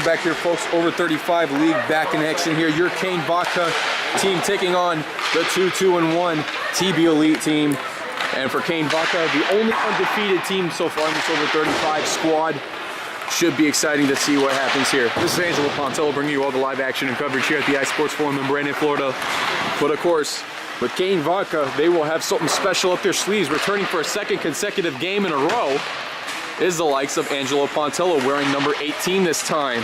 back here, folks. Over 35 league back in action here. Your Kane Vodka team taking on the 2-2-1 TB Elite team. And for Kane Vodka, the only undefeated team so far in this over 35 squad. Should be exciting to see what happens here. This is Angelo Pontello bringing you all the live action and coverage here at the iSports Forum in Brandon, Florida. But of course, with Kane Vodka, they will have something special up their sleeves. Returning for a second consecutive game in a row is the likes of Angelo Pontello, wearing number 18 this time.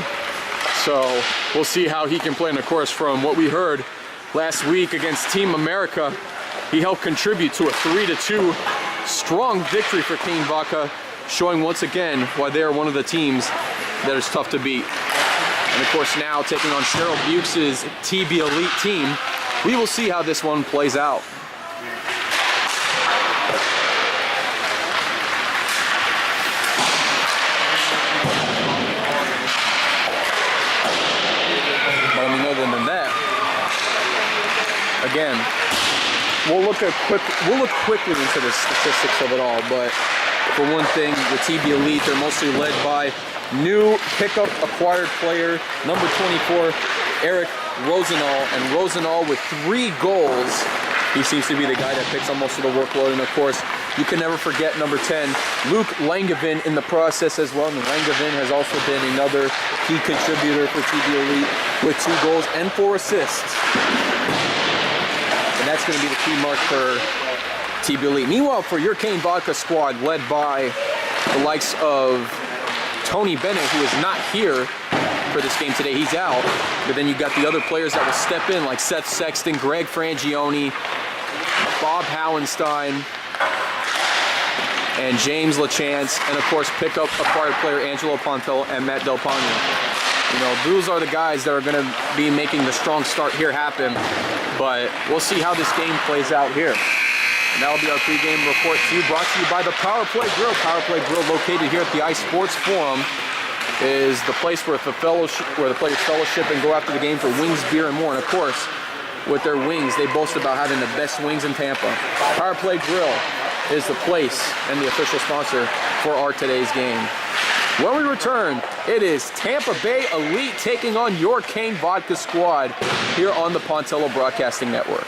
So we'll see how he can play. And of course, from what we heard last week against Team America, he helped contribute to a 3-2 strong victory for Kane Vodka, showing once again why they are one of the teams that is tough to beat. And of course, now taking on Cheryl Bukes' TB Elite team, we will see how this one plays out. But I mean, other than that, again, we'll look quickly into the statistics of it all. But for one thing, the TB Elite, they're mostly led by new pickup acquired player, number 24, Eric Rosenall. And Rosenall with 3 goals. He seems to be the guy that picks up most of the workload. And of course, you can never forget number 10, Luke Langevin in the process as well. And Langevin has also been another key contributor for TB Elite with 2 goals and 4 assists. And that's going to be the key mark for TB Elite. Meanwhile, for your Kane Vodka squad, led by the likes of Tony Bennett, who is not here for this game today, he's out. But then you got the other players that will step in, like Seth Sexton, Greg Frangione, Bob Howenstein, and James LaChance, and of course, pickup acquired player Angelo Pontello and Matt Del Pagno. You know, those are the guys that are going to be making the strong start here happen. But we'll see how this game plays out here. And that'll be our pregame report to you, brought to you by the Power Play Grill. Power Play Grill, located here at the iSports Forum, is the place where the players fellowship and go after the game for wings, beer, and more. And of course, with their wings, they boast about having the best wings in Tampa. Power Play Grill is the place and the official sponsor for our today's game. When we return, it is Tampa Bay Elite taking on your Kane Vodka squad here on the Pontello Broadcasting Network.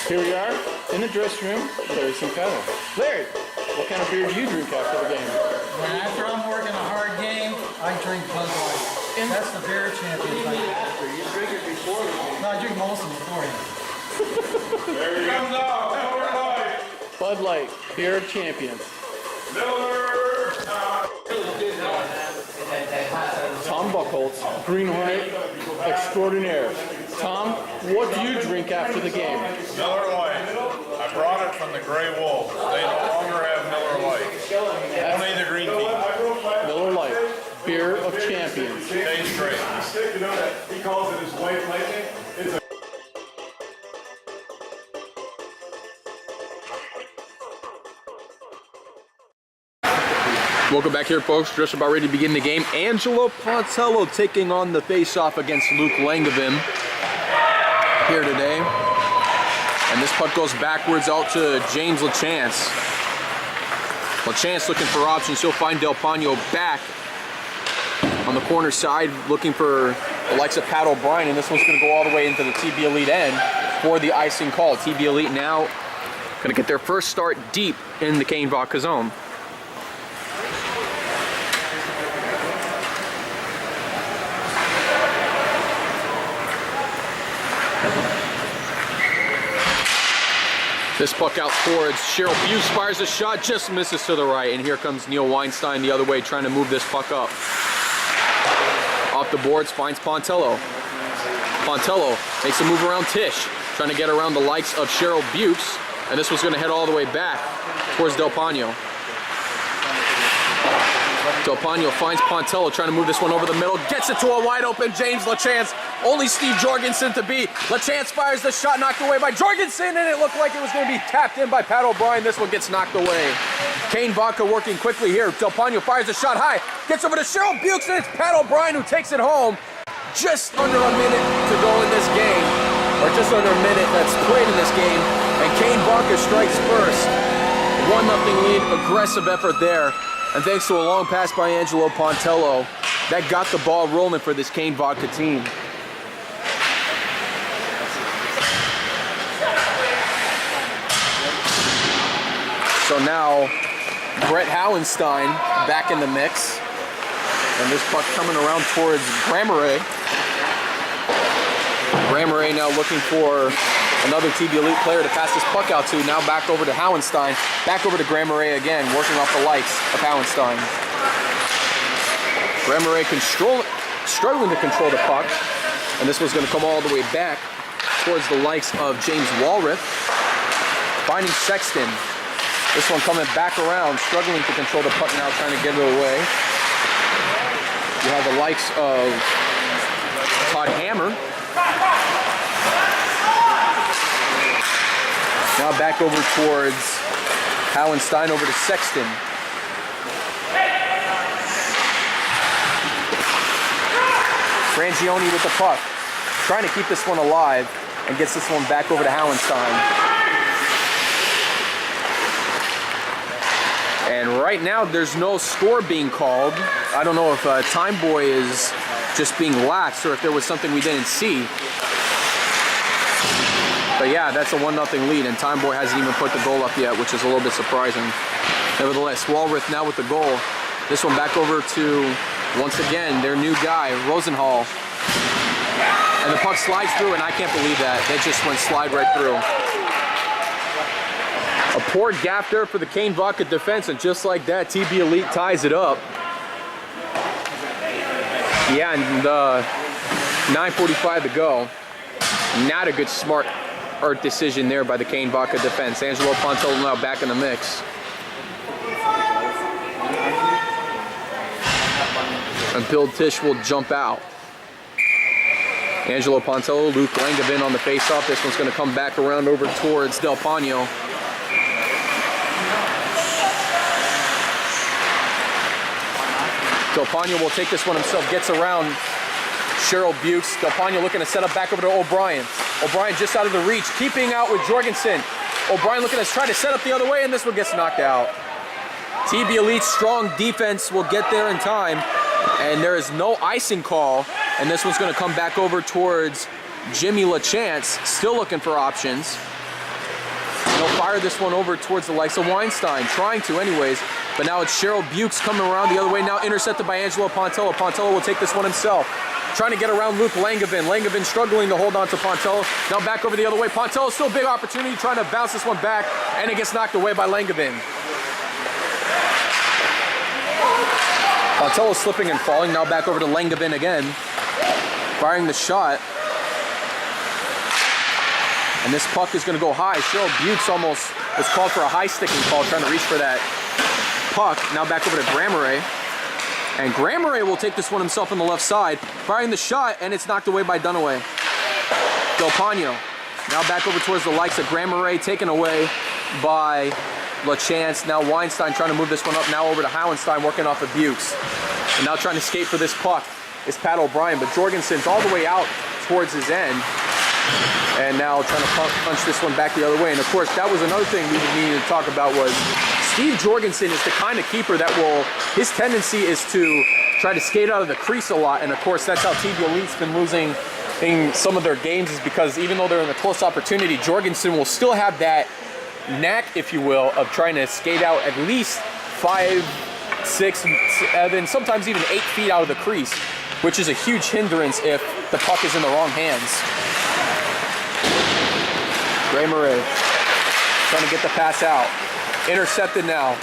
Here we are in the dressing room with Larry Sinclair. Larry, what kind of beer do you drink after the game? When after I'm working a hard game, I drink Bud Light. And that's the beer champion. After you drink it before the game. No, I drink most of them before. There he comes out. Miller Lite. Bud Light, beer of champions. Miller. Tom Buchholz, Green Hornet extraordinaire. Tom, what do you drink after the game? Miller Lite. I brought it from the Gray Wolves. They no longer have Miller Lite. Only the green team. Miller Lite, beer of champions. Tastes great. You know that he calls it his white lightning? It's a Welcome back here, folks. Just about ready to begin the game. Angelo Pontello taking on the face-off against Luke Langevin here today. And this puck goes backwards out to James LaChance. LaChance looking for options. He'll find Del Pagno back on the corner side, looking for the likes of Pat O'Brien. And this one's going to go all the way into the TB Elite end for the icing call. TB Elite now going to get their first start deep in the Kane Vodka zone. This puck out towards Cheryl Bukes, fires a shot, just misses to the right. And here comes Neil Weinstein the other way, trying to move this puck up. Off the boards, finds Pontello. Pontello makes a move around Tish, trying to get around the likes of Cheryl Bukes. And this was going to head all the way back towards Del Pagno. Del Pagno finds Pontello, trying to move this one over the middle, gets it to a wide open James LaChance. Only Steve Jorgensen to beat. LaChance fires the shot, knocked away by Jorgensen, and it looked like it was going to be tapped in by Pat O'Brien. This one gets knocked away. Kane Vodka working quickly here. Del Pagno fires a shot high, gets over to Cheryl Bukes, and it's Pat O'Brien who takes it home. Just under a minute to go in this game, or just under a minute that's played in this game, and Kane Vodka strikes first. 1-0 lead, aggressive effort there. And thanks to a long pass by Angelo Pontello, that got the ball rolling for this Kane Vodka team. So now, Brett Howenstein back in the mix. And this puck coming around towards Grameray. Grameray now looking for another TB Elite player to pass this puck out to. Now back over to Howenstein. Back over to Grameray again, working off the likes of Howenstein. Grameray struggling to control the puck. And this was going to come all the way back towards the likes of James Walrath. Finding Sexton. This one coming back around, struggling to control the puck now, trying to get it away. You have the likes of Todd Hammer. Now back over towards Howenstein, over to Sexton. Frangioni with the puck, trying to keep this one alive, and gets this one back over to Howenstein. And right now, there's no score being called. I don't know if Time Boy is just being lax or if there was something we didn't see. But yeah, that's a 1-0 lead, and Time Boy hasn't even put the goal up yet, which is a little bit surprising. Nevertheless, Walrath now with the goal. This one back over to, once again, their new guy, Rosenhall. And the puck slides through, and I can't believe that. That just went slide right through. A poor gap there for the Kane Vodka defense, and just like that, TB Elite ties it up. Yeah, and 9:45 to go. Not a good smart art decision there by the Kane Vodka defense. Angelo Pontello now back in the mix. And Bill Tisch will jump out. Angelo Pontello, Luke Langevin on the faceoff. This one's going to come back around over towards Del Pano. Del Pano will take this one himself, gets around Cheryl Bukes. Del Pano looking to set up back over to O'Brien. O'Brien just out of the reach, keeping out with Jorgensen. O'Brien looking to try to set up the other way, and this one gets knocked out. TB Elite's strong defense will get there in time, and there is no icing call, and this one's going to come back over towards Jimmy LaChance, still looking for options. He'll fire this one over towards the likes of Weinstein, trying to anyways, but now it's Cheryl Bukes coming around the other way, now intercepted by Angelo Pontello. Pontello will take this one himself, trying to get around Luke Langevin. Langevin struggling to hold on to Pontello. Now back over the other way. Pontello still big opportunity, trying to bounce this one back, and it gets knocked away by Langevin. Pontello slipping and falling, now back over to Langevin again, firing the shot. And this puck is going to go high. Cheryl Bukes almost was called for a high sticking call, trying to reach for that puck. Now back over to Grameray. And Grameray will take this one himself on the left side, firing the shot, and it's knocked away by Dunaway. Del Pano. Now back over towards the likes of Grameray, taken away by LaChance. Now Weinstein trying to move this one up, now over to Howenstein, working off of Bukes. And now trying to skate for this puck is Pat O'Brien, but Jorgensen's all the way out towards his end. And now trying to punch this one back the other way. And of course, that was another thing we needed to talk about, was Steve Jorgensen is the kind of keeper that his tendency is to try to skate out of the crease a lot. And of course, that's how TB Elite's been losing in some of their games, is because even though they're in a close opportunity, Jorgensen will still have that knack, if you will, of trying to skate out at least 5, 6, 7, sometimes even 8 feet out of the crease, which is a huge hindrance if the puck is in the wrong hands. Grameray trying to get the pass out. Intercepted now.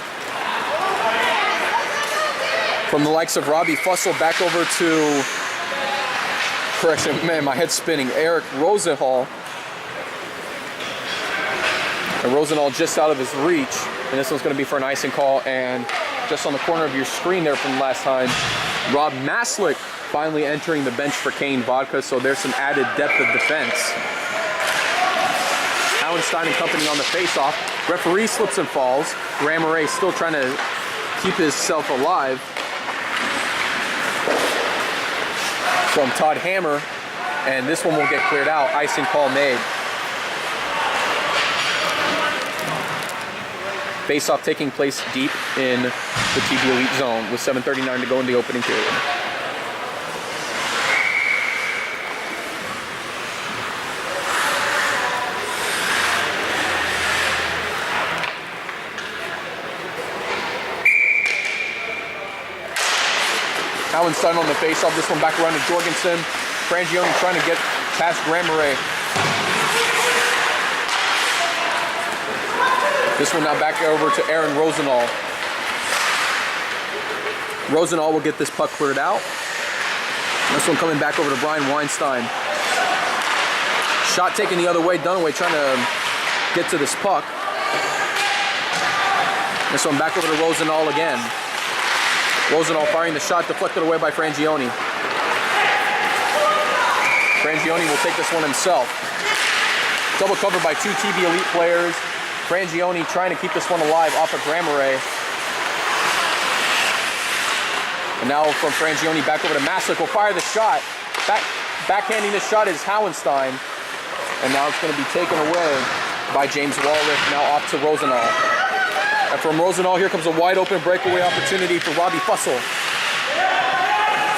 From the likes of Robbie Fussell back over to, correction, man, my head's spinning, Eric Rosenhall. And Rosenhall just out of his reach. And this one's going to be for an icing call. And just on the corner of your screen there from last time, Rob Maslick finally entering the bench for Kane Vodka. So there's some added depth of defense. Howenstein and company on the face-off. Referee slips and falls. Grameray still trying to keep himself alive. From Todd Hammer. And this one will get cleared out. Icing call made. Face-off taking place deep in the TB Elite zone with 7:39 to go in the opening period. Howenstein on the face-off. This one back around to Jorgensen. Frangioni trying to get past Grammeret. This one now back over to Aaron Rosenall. Rosenall will get this puck cleared out. This one coming back over to Brian Weinstein. Shot taken the other way. Dunaway trying to get to this puck. This one back over to Rosenall again. Rosenall firing the shot, deflected away by Frangioni. Frangioni will take this one himself. Double covered by 2 TB Elite players. Frangioni trying to keep this one alive off of Grammeret. And now from Frangioni back over to Maslick, will fire the shot. Backhanding this shot is Howenstein. And now it's going to be taken away by James Walrick, now off to Rosenall. And from Rosenall, here comes a wide open breakaway opportunity for Robbie Fussell.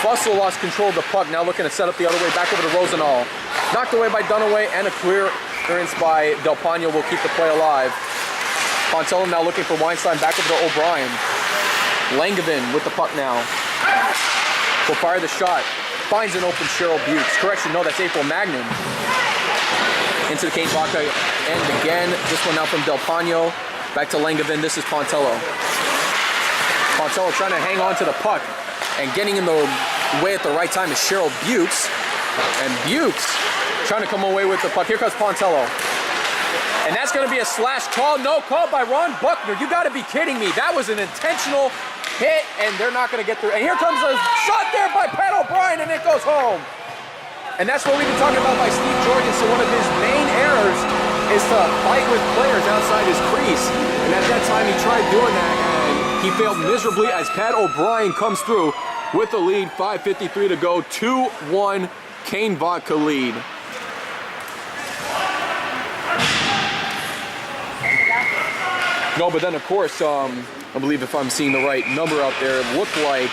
Fussell lost control of the puck, now looking to set up the other way, back over to Rosenall. Knocked away by Dunaway, and a clearance by Del Pano will keep the play alive. Pontello now looking for Weinstein, back over to O'Brien. Langevin with the puck now. Will fire the shot. Finds an open Cheryl Bukes. Correction, no, that's April Magnin. Into the Kane Vodka, and again, this one now from Del Pano. Back to Langevin, this is Pontello. Pontello trying to hang on to the puck, and getting in the way at the right time is Cheryl Bukes. And Bukes trying to come away with the puck. Here comes Pontello. And that's going to be a slash call. No call by Ron Buckner. You got to be kidding me. That was an intentional hit, and they're not going to get through. And here comes a shot there by Pat O'Brien, and it goes home. And that's what we've been talking about by Steve Jorgensen. One of his main errors is to fight with players outside his crease. And at that time, he tried doing that, and he failed miserably as Pat O'Brien comes through with the lead. 5:53 to go. 2-1 Kane Vodka lead. No, but then of course, I believe if I'm seeing the right number out there, it looked like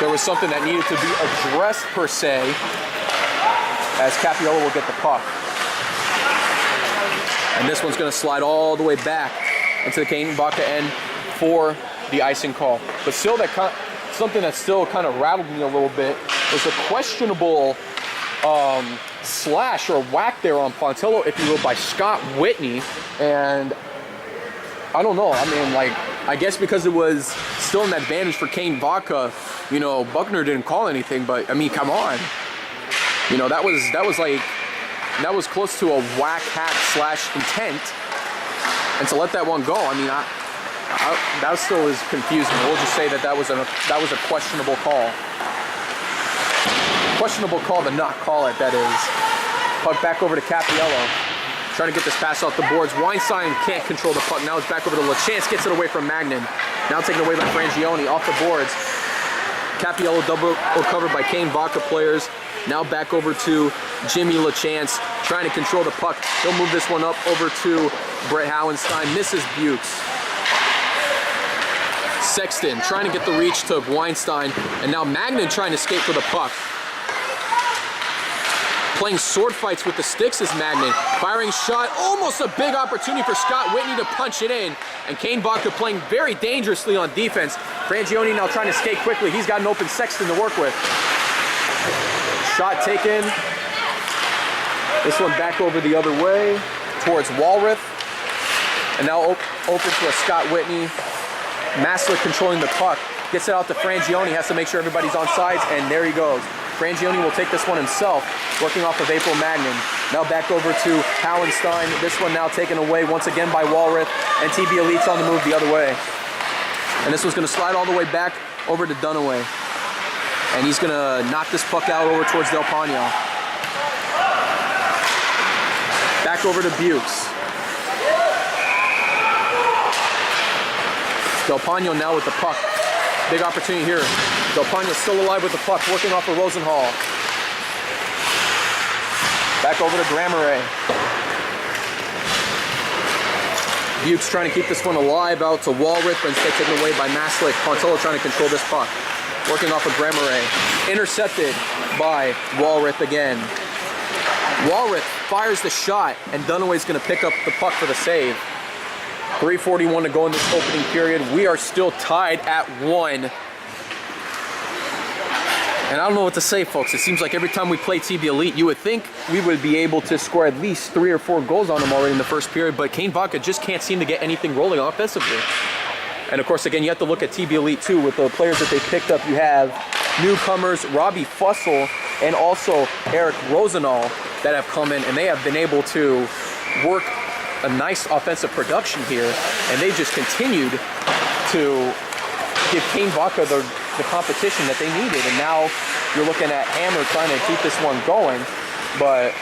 there was something that needed to be addressed per se, as Capiello will get the puck. And this one's going to slide all the way back into the Kane Vodka end for the icing call. But still, something that still kind of rattled me a little bit was a questionable slash or whack there on Pontello, if you will, by Scott Whitney. And I don't know, I mean, like, I guess because it was still an advantage for Kane Vodka, you know, Buckner didn't call anything, but I mean, come on. You know, that was close to a whack, hack, slash intent. And to let that one go, I mean, that still is confusing. We'll just say that was a questionable call. Questionable call to not call it, that is. Puck back over to Capiello. Trying to get this pass off the boards. Weinstein can't control the puck. Now it's back over to LaChance. Gets it away from Magnin. Now taken away by Frangioni off the boards. Capiello double covered by Kane Vodka players. Now back over to Jimmy LaChance. Trying to control the puck. He'll move this one up over to Brett Howenstein. Misses Bukes. Sexton trying to get the reach to Weinstein. And now Magnin trying to skate for the puck. Playing sword fights with the sticks is Magnin. Firing shot, almost a big opportunity for Scott Whitney to punch it in. And Kane Vodka playing very dangerously on defense. Frangioni now trying to skate quickly. He's got an open Sexton to work with. Shot taken. This one back over the other way towards Walrath. And now open to a Scott Whitney. Maslick controlling the puck. Gets it out to Frangioni. Has to make sure everybody's on sides, and there he goes. Frangioni will take this one himself, working off of April Magnin. Now back over to Howenstein. This one now taken away once again by Walrath, and TB Elite's on the move the other way. And this one's going to slide all the way back over to Dunaway. And he's going to knock this puck out over towards Del Pano. Back over to Bukes. Del Pano now with the puck. Big opportunity here. Del Pano still alive with the puck, working off of Rosenhall. Back over to Grammeret. Buttes trying to keep this one alive out to Walrith, but instead taken away by Maslick. Pontello trying to control this puck. Working off of Grameray. Intercepted by Walrith again. Walrith fires the shot, and Dunaway's going to pick up the puck for the save. 3:41 to go in this opening period. We are still tied at 1. And I don't know what to say, folks. It seems like every time we play TB Elite, you would think we would be able to score at least 3 or 4 goals on them already in the first period, but Kane Vodka just can't seem to get anything rolling offensively. And of course, again, you have to look at TB Elite too. With the players that they picked up, you have newcomers Robbie Fussell and also Eric Rosenall that have come in, and they have been able to work a nice offensive production here, and they just continued to give Kane Vodka the competition that they needed. And now you're looking at Hammer trying to keep this one going, but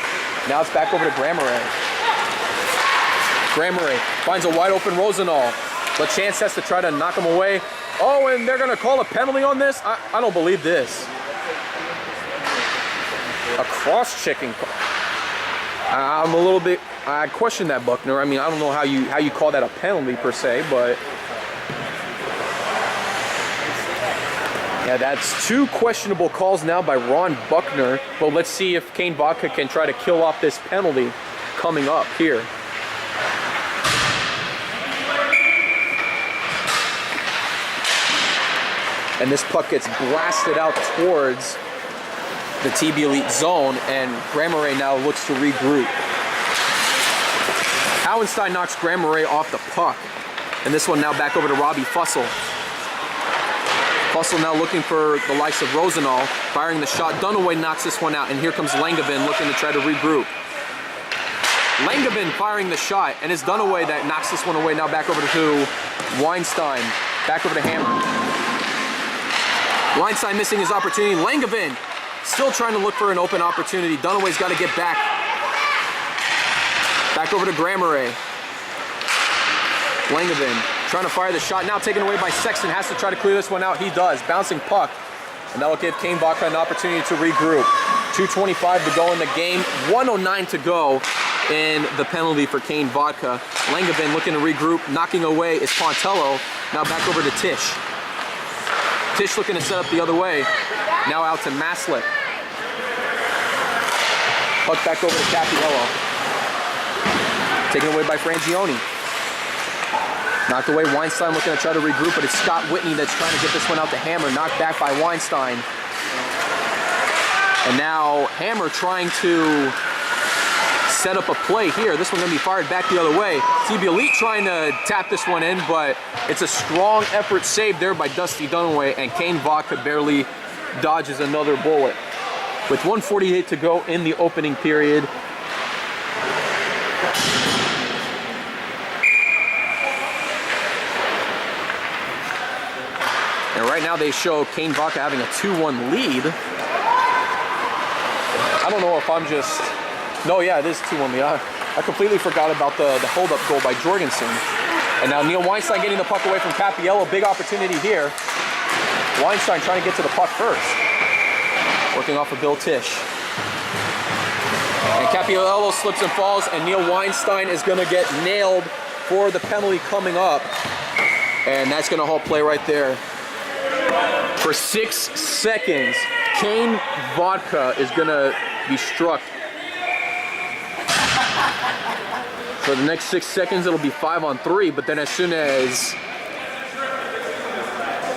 now it's back over to Grameray. Grameray finds a wide open Rosenall. LaChance has to try to knock him away. Oh, and they're gonna call a penalty on this? I don't believe this. A cross-checking. I'm a little bit, I question that, Buckner. I mean, I don't know how you call that a penalty per se, but yeah, that's 2 questionable calls now by Ron Buckner. But let's see if Kane Vodka can try to kill off this penalty coming up here. And this puck gets blasted out towards the TB Elite zone, and Grameray now looks to regroup. Howenstein knocks Grameray off the puck. And this one now back over to Robbie Fussell. Fussell now looking for the likes of Rosenall, firing the shot. Dunaway knocks this one out, and here comes Langevin looking to try to regroup. Langevin firing the shot, and it's Dunaway that knocks this one away. Now back over to Weinstein, back over to Hammer. Weinstein missing his opportunity. Langevin still trying to look for an open opportunity. Dunaway's got to get back. Back over to Grameray. Langevin trying to fire the shot, now taken away by Sexton, has to try to clear this one out. He does. Bouncing puck, and that'll give Kane Vodka an opportunity to regroup. 2:25 to go in the game, 1:09 to go in the penalty for Kane Vodka. Langevin looking to regroup, knocking away is Pontello. Now back over to Tish. Tish looking to set up the other way. Now out to Maslick. Puck back over to Capiello. Taken away by Frangioni. Knocked away, Weinstein looking to try to regroup, but it's Scott Whitney that's trying to get this one out to Hammer. Knocked back by Weinstein. And now Hammer trying to set up a play here. This one's going to be fired back the other way. TB Elite trying to tap this one in, but it's a strong effort saved there by Dusty Dunaway, and Kane Vodka barely dodges another bullet. With 1:48 to go in the opening period. And right now they show Kane Vodka having a 2-1 lead. I don't know if I'm just... No, yeah, it is 2-1 lead. I completely forgot about the hold-up goal by Jorgensen. And now Neil Weinstein getting the puck away from Capiello. Big opportunity here. Weinstein trying to get to the puck first. Working off of Bill Tish. And Capiello slips and falls, and Neil Weinstein is going to get nailed for the penalty coming up. And that's going to halt play right there. For 6 seconds, Kane Vodka is going to be struck. For the next 6 seconds, it'll be 5-on-3, but then as soon as...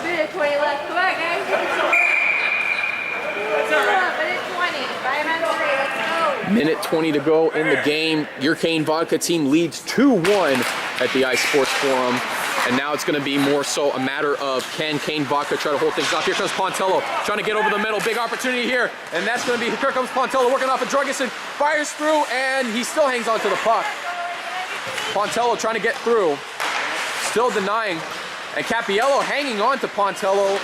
Minute 20 left. Come on, guys. Minute 20. 5-on-3. Let's go. Minute 20 to go in the game. Your Kane Vodka team leads 2-1 at the Ice Sports Forum. And now it's going to be more so a matter of can Kane Vodka try to hold things off. Here comes Pontello trying to get over the middle. Big opportunity here. And that's going to be, here comes Pontello working off of Jorgensen. Fires through, and he still hangs on to the puck. Pontello trying to get through. Still denying. And Capiello hanging on to Pontello.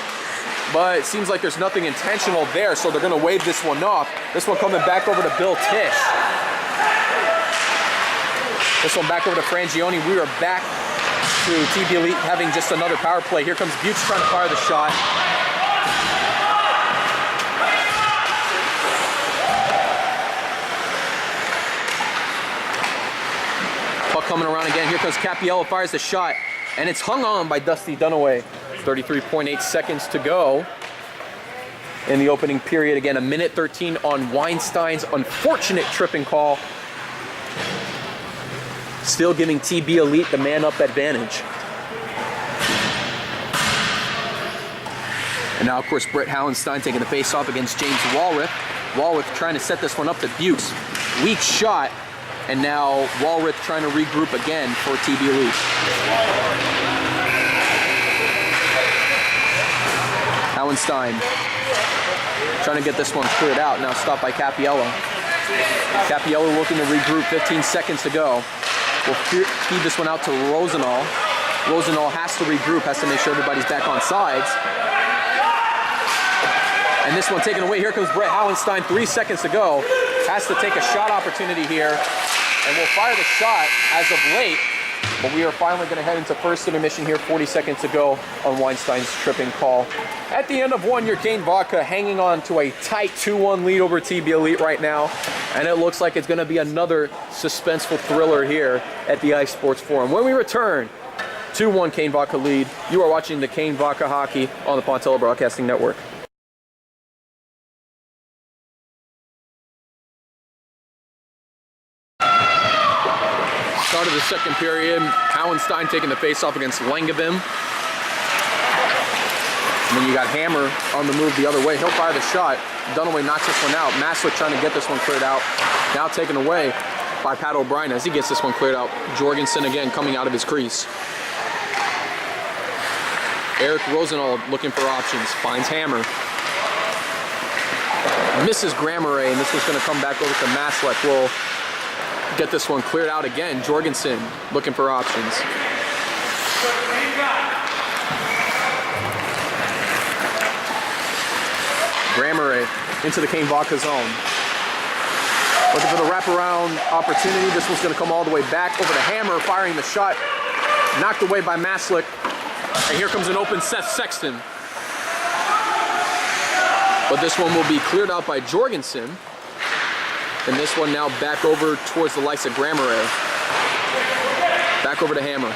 But it seems like there's nothing intentional there, so they're going to wave this one off. This one coming back over to Bill Tish. This one back over to Frangioni. We are back to TB Elite having just another power play. Here comes Buttes trying to fire the shot. Puck coming around again. Here comes Capiello, fires the shot, and it's hung on by Dusty Dunaway. 33.8 seconds to go in the opening period. Again, 1:13 on Weinstein's unfortunate tripping call. Still giving TB Elite the man-up advantage. And now, of course, Brett Howenstein taking the face-off against James Walrath. Walrath trying to set this one up to Bukes. Weak shot, and now Walrath trying to regroup again for TB Elite. Howenstein trying to get this one cleared out. Now stopped by Capiello. Capiello looking to regroup, 15 seconds to go. We'll feed this one out to Rosenall. Rosenall has to regroup, has to make sure everybody's back on sides. And this one taken away. Here comes Brett Howenstein, 3 seconds to go. Has to take a shot opportunity here. And will fire the shot as of late. But we are finally going to head into first intermission here, 40 seconds to go on Weinstein's tripping call. At the end of one, your Kane Vodka hanging on to a tight 2-1 lead over TB Elite right now. And it looks like it's going to be another suspenseful thriller here at the Ice Sports Forum. When we return, 2-1 Kane Vodka lead. You are watching the Kane Vodka Hockey on the Pontello Broadcasting Network. Start of the second period, Howenstein taking the face-off against Langevin. And then you got Hammer on the move the other way. He'll fire the shot. Dunaway knocks this one out. Maslick trying to get this one cleared out. Now taken away by Pat O'Brien as he gets this one cleared out. Jorgensen again coming out of his crease. Eric Rosenall looking for options. Finds Hammer. Misses Grammeret, and this was going to come back over to Maslick. Will get this one cleared out again. Jorgensen looking for options. Grammeret into the Kane Vodka zone. Looking for the wraparound opportunity. This one's going to come all the way back over to Hammer, firing the shot. Knocked away by Maslick. And here comes an open Seth Sexton. But this one will be cleared out by Jorgensen. And this one now back over towards the likes of Grammeret. Back over to Hammer.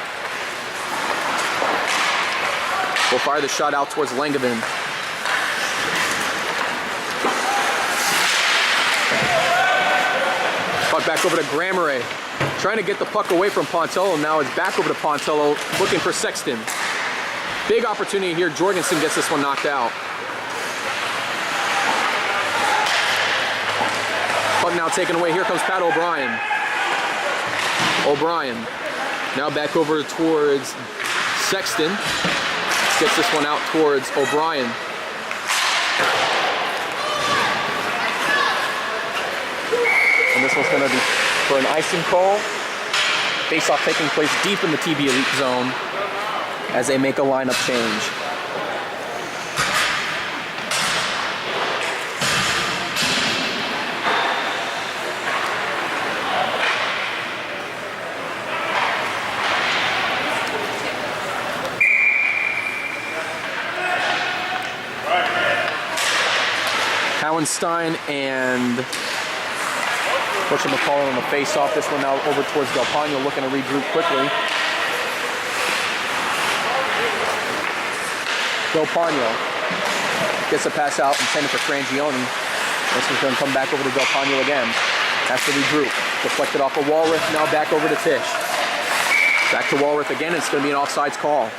Will fire the shot out towards Langevin. Puck back over to Grammeret. Trying to get the puck away from Pontello. Now it's back over to Pontello, looking for Sexton. Big opportunity here. Jorgensen gets this one knocked out. Puck now taken away. Here comes Pat O'Brien. O'Brien now back over towards Sexton. Gets this one out towards O'Brien. And this one's going to be for an icing call. Face-off taking place deep in the TB Elite zone as they make a lineup change. Howenstein and whatchamacallit on the face-off. This one now over towards Del Pano, looking to regroup quickly. Del Pano gets a pass out intended for Frangioni. This one's going to come back over to Del Pano again. Has to regroup. Deflected off of Walrath, now back over to Tisch. Back to Walrath again. It's going to be an offsides call.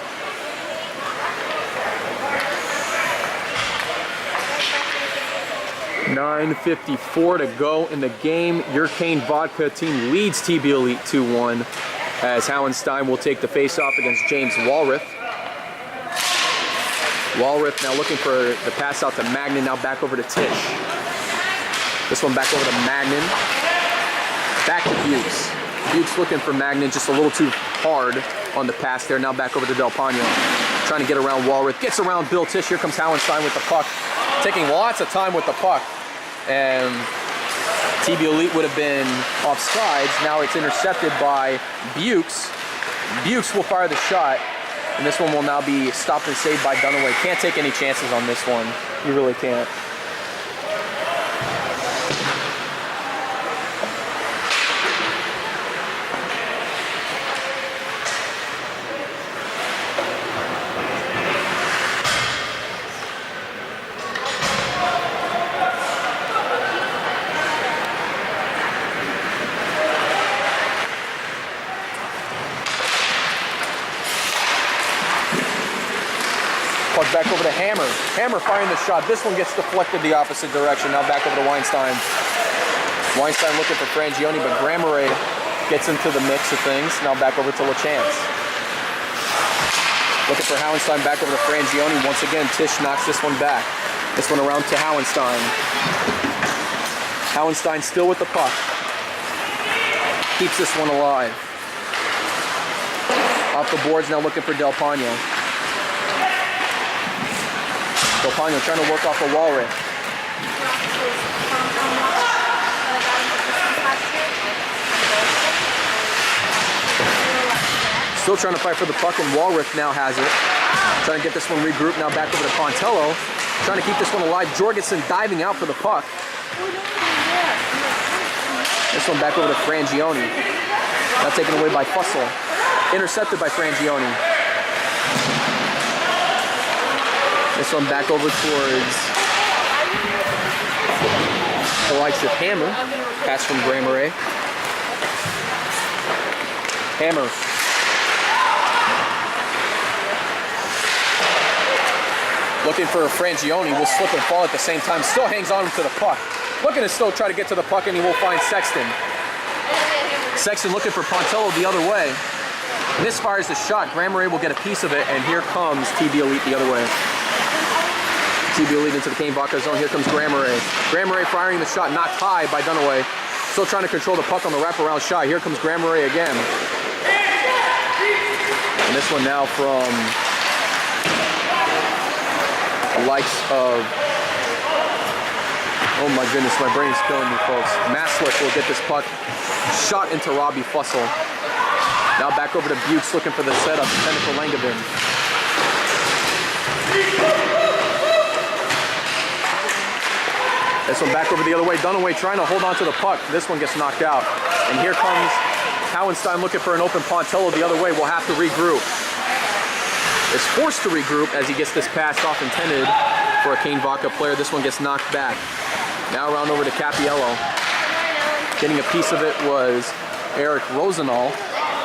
.9:54 to go in the game. Your Kane Vodka team leads TB Elite 2-1 as Howenstein will take the face-off against James Walrath. Walrath now looking for the pass out to Magnin, now back over to Tisch. This one back over to Magnin. Back to Bukes. Bukes looking for Magnin, just a little too hard on the pass there. Now back over to Del Pano. Trying to get around Walrath. Gets around Bill Tisch. Here comes Howenstein with the puck. Taking lots of time with the puck. And TB Elite would have been offsides. Now it's intercepted by Bukes. Bukes will fire the shot. And this one will now be stopped and saved by Dunaway. Can't take any chances on this one. You really can't. Goes back over to Hammer. Hammer firing the shot. This one gets deflected the opposite direction. Now back over to Weinstein. Weinstein looking for Frangioni, but Grammeret gets into the mix of things. Now back over to LaChance. Looking for Howenstein, back over to Frangioni. Once again, Tisch knocks this one back. This one around to Howenstein. Howenstein still with the puck. Keeps this one alive. Off the boards, now looking for Del Pano. Del Pano trying to work off the wall right. Still trying to fight for the puck, and Walrith now has it. Trying to get this one regrouped, now back over to Pontello. Trying to keep this one alive. Jorgensen diving out for the puck. This one back over to Frangioni. Now taken away by Fussell. Intercepted by Frangioni. This one back over towards the likes of Hammer. Pass from Grammeret. Hammer. Looking for Frangioni, will slip and fall at the same time. Still hangs on to the puck. Looking to still try to get to the puck, and he will find Sexton. Sexton looking for Pontello the other way. Misfires the shot. Grammeret will get a piece of it, and here comes TB Elite the other way. TB Elite into the Kane Vodka zone. Here comes Grammeret. Grammeret firing the shot, knocked high by Dunaway. Still trying to control the puck on the wraparound shot. Here comes Grammeret again. And this one now from the likes of, oh my goodness, my brain's killing me, folks. Maslick will get this puck shot into Robbie Fussell. Now back over to Bukes looking for the setup, intended for Langevin. This one back over the other way. Dunaway trying to hold on to the puck. This one gets knocked out. And here comes Howenstein looking for an open Pontello the other way. Will have to regroup. Is forced to regroup as he gets this pass off intended for a Kane Vodka player. This one gets knocked back. Now around over to Capiello. Getting a piece of it was Eric Rosenall,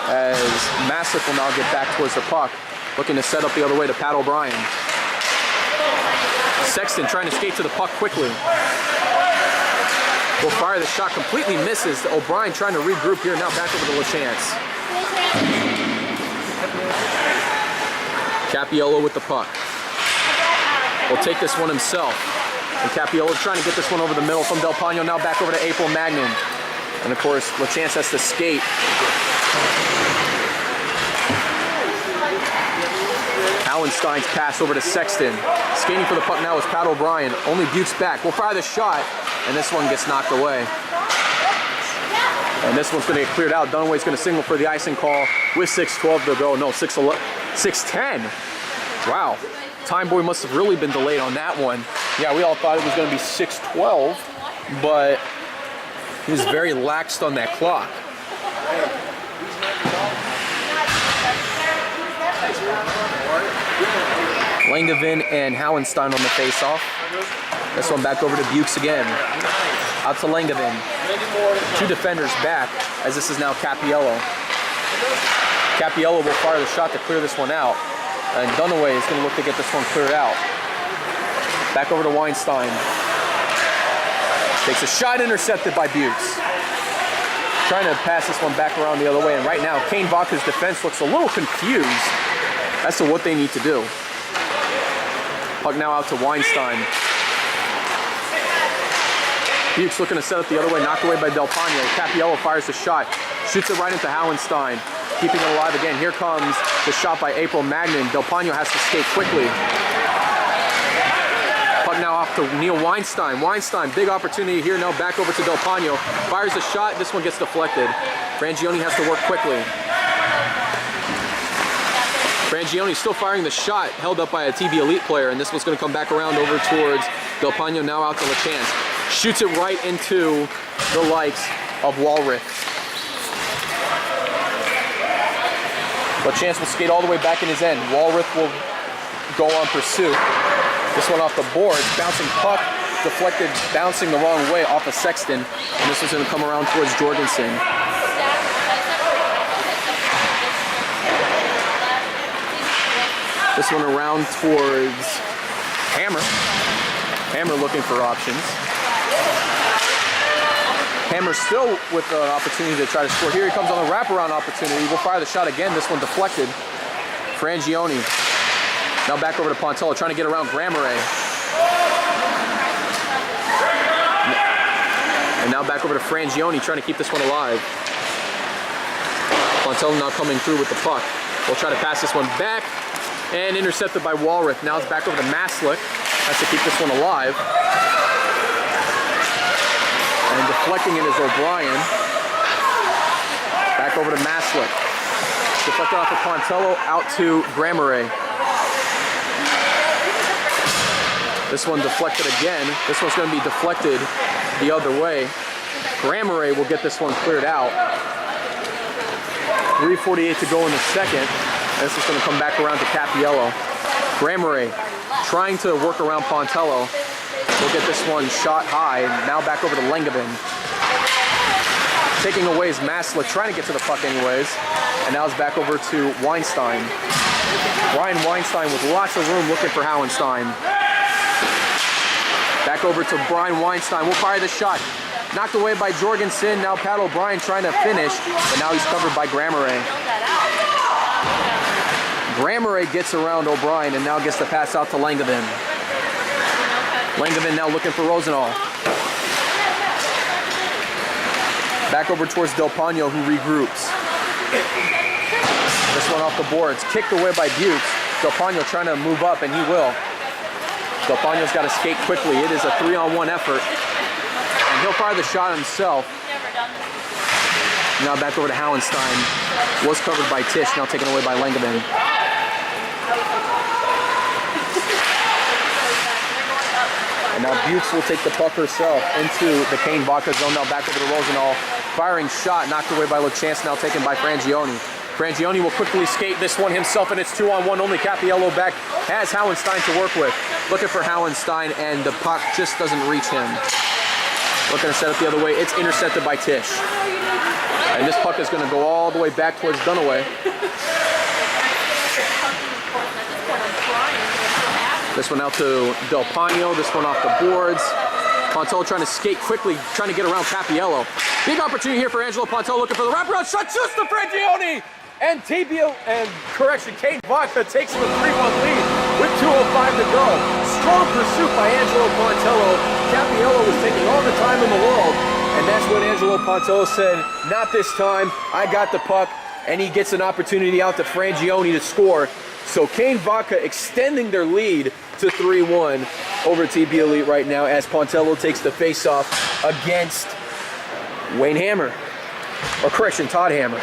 as Massick will now get back towards the puck. Looking to set up the other way to Pat O'Brien. Sexton trying to skate to the puck quickly. Will fire the shot, completely misses. O'Brien trying to regroup here, now back over to LaChance. Capiello with the puck. Will take this one himself. And Capiello trying to get this one over the middle from Del Pano, now back over to April Magnan. And of course, LaChance has to skate. Howenstein's pass over to Sexton. Skating for the puck now is Pat O'Brien. Only Bukes back. Will fire the shot, and this one gets knocked away. And this one's going to get cleared out. Dunaway's going to signal for the icing call with 6:12 to go. No, 6:10. Wow. Time Boy must have really been delayed on that one. Yeah, we all thought it was going to be 6:12, but he was very laxed on that clock. Langevin and Howenstein on the face-off. This one back over to Bukes again. Out to Langevin. Two defenders back, as this is now Capiello. Capiello will fire the shot to clear this one out. And Dunaway is going to look to get this one cleared out. Back over to Weinstein. Takes a shot, intercepted by Bukes. Trying to pass this one back around the other way. And right now, Kane Vodka's defense looks a little confused as to what they need to do. Puck now out to Weinstein. Bukes looking to set up the other way, knocked away by Del Pano. Capiello fires the shot, shoots it right into Howenstein. Keeping it alive again. Here comes the shot by April Magnan. Del Pano has to skate quickly. Puck now off to Neil Weinstein. Weinstein, big opportunity here now, back over to Del Pano. Fires the shot, this one gets deflected. Frangioni has to work quickly. Frangioni still firing the shot, held up by a TB Elite player, and this one's going to come back around over towards Del Pano, now out to LaChance. Shoots it right into the likes of Walrith. LaChance will skate all the way back in his end. Walrith will go on pursuit. This one off the boards, bouncing puck, deflected, bouncing the wrong way off of Sexton, and this one's going to come around towards Jorgensen. This one around towards Hammer. Hammer looking for options. Hammer still with an opportunity to try to score. Here he comes on the wraparound opportunity. We'll fire the shot again. This one deflected. Frangioni. Now back over to Pontello, trying to get around Grammere. And now back over to Frangioni, trying to keep this one alive. Pontello now coming through with the puck. We'll try to pass this one back. And intercepted by Walrith. Now it's back over to Maslick. Has to keep this one alive. And deflecting it is O'Brien. Back over to Maslick. Deflected off of Pontello, out to Grammere. This one deflected again. This one's going to be deflected the other way. Grammere will get this one cleared out. 3:48 to go in the second. This is going to come back around to Capiello. Grammere trying to work around Pontello. We'll get this one shot high. Now back over to Langevin. Taking away is Maslick, trying to get to the puck anyways. And now it's back over to Weinstein. Ryan Weinstein with lots of room looking for Howenstein. Back over to Brian Weinstein. We'll fire the shot. Knocked away by Jorgensen. Now Pat O'Brien trying to finish. But now he's covered by Grammere. Grammere gets around O'Brien and now gets the pass out to Langevin. Langevin now looking for Rosenau. Back over towards Del Pano, who regroups. This one off the boards. Kicked away by Bukes. Del Pano trying to move up, and he will. Del Pano's got to skate quickly. It is a 3-on-1 effort. And he'll fire the shot himself. Now back over to Howenstein. Was covered by Tisch, now taken away by Langevin. And now Bukes will take the puck herself into the Kane Vodka zone. Now back over to Rosenau. Firing shot, knocked away by LeChance, now taken by Frangioni. Frangioni will quickly skate this one himself, and it's 2-on-1. Only Capiello back has Howenstein to work with. Looking for Howenstein, and the puck just doesn't reach him. Looking to set it the other way. It's intercepted by Tisch. And this puck is going to go all the way back towards Dunaway. This one out to Del Pano. This one off the boards. Pontello trying to skate quickly, trying to get around Capiello. Big opportunity here for Angelo Pontello, looking for the wraparound shot. Shoots to Frangioni! And Kane Vodka takes him a 3-1 lead with 2:05 to go. Strong pursuit by Angelo Pontello. Capiello was taking all the time in the world. And that's when Angelo Pontello said, not this time, I got the puck. And he gets an opportunity out to Frangioni to score. So Kane Vodka extending their lead to 3-1 over TB Elite right now as Pontello takes the face-off against Wayne Hammer. Or correction, Todd Hammer.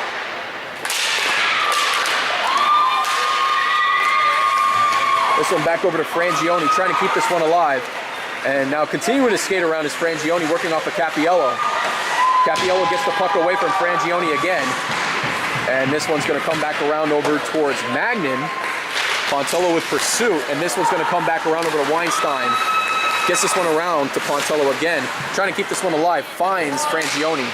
This one back over to Frangioni, trying to keep this one alive. And now continuing to skate around is Frangioni, working off of Capiello. Capiello gets the puck away from Frangioni again. And this one's going to come back around over towards Magnin. Pontello with pursuit, and this one's going to come back around over to Weinstein. Gets this one around to Pontello again. Trying to keep this one alive. Finds Frangioni.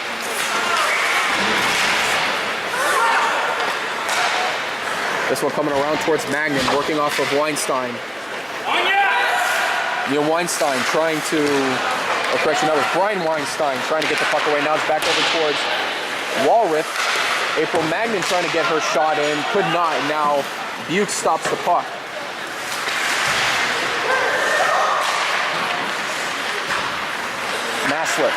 This one coming around towards Magnin, working off of Weinstein. Neil Weinstein trying to, or correction, that was Brian Weinstein trying to get the puck away. Now it's back over towards Walrith. April Magnin trying to get her shot in, could not, and now Bukes stops the puck. Maslick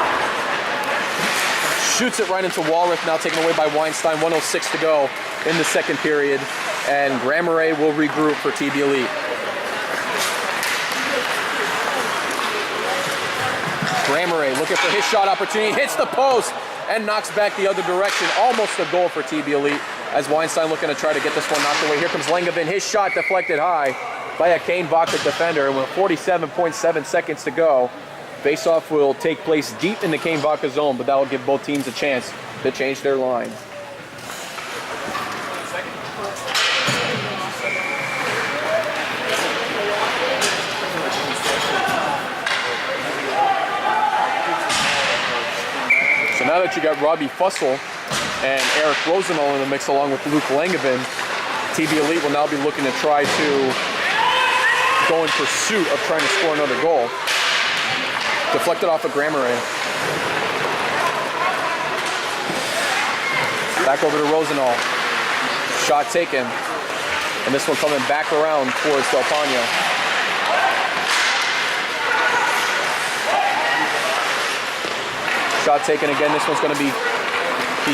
shoots it right into Walrith, now taken away by Weinstein. 1:06 to go in the second period, and Grammere will regroup for TB Elite. Grammere looking for his shot opportunity, hits the post, and knocks back the other direction. Almost a goal for TB Elite as Weinstein looking to try to get this one knocked away. Here comes Langevin, his shot deflected high by a Kane Vodka defender, and with 47.7 seconds to go, face-off will take place deep in the Kane Vodka zone, but that will give both teams a chance to change their line. So now that you got Robbie Fussell and Eric Rosenau in the mix along with Luke Langevin, TB Elite will now be looking to try to go in pursuit of trying to score another goal. Deflected off of Grammeret. Back over to Rosenall. Shot taken. And this one coming back around towards Del Pano. Shot taken again. This one's going to be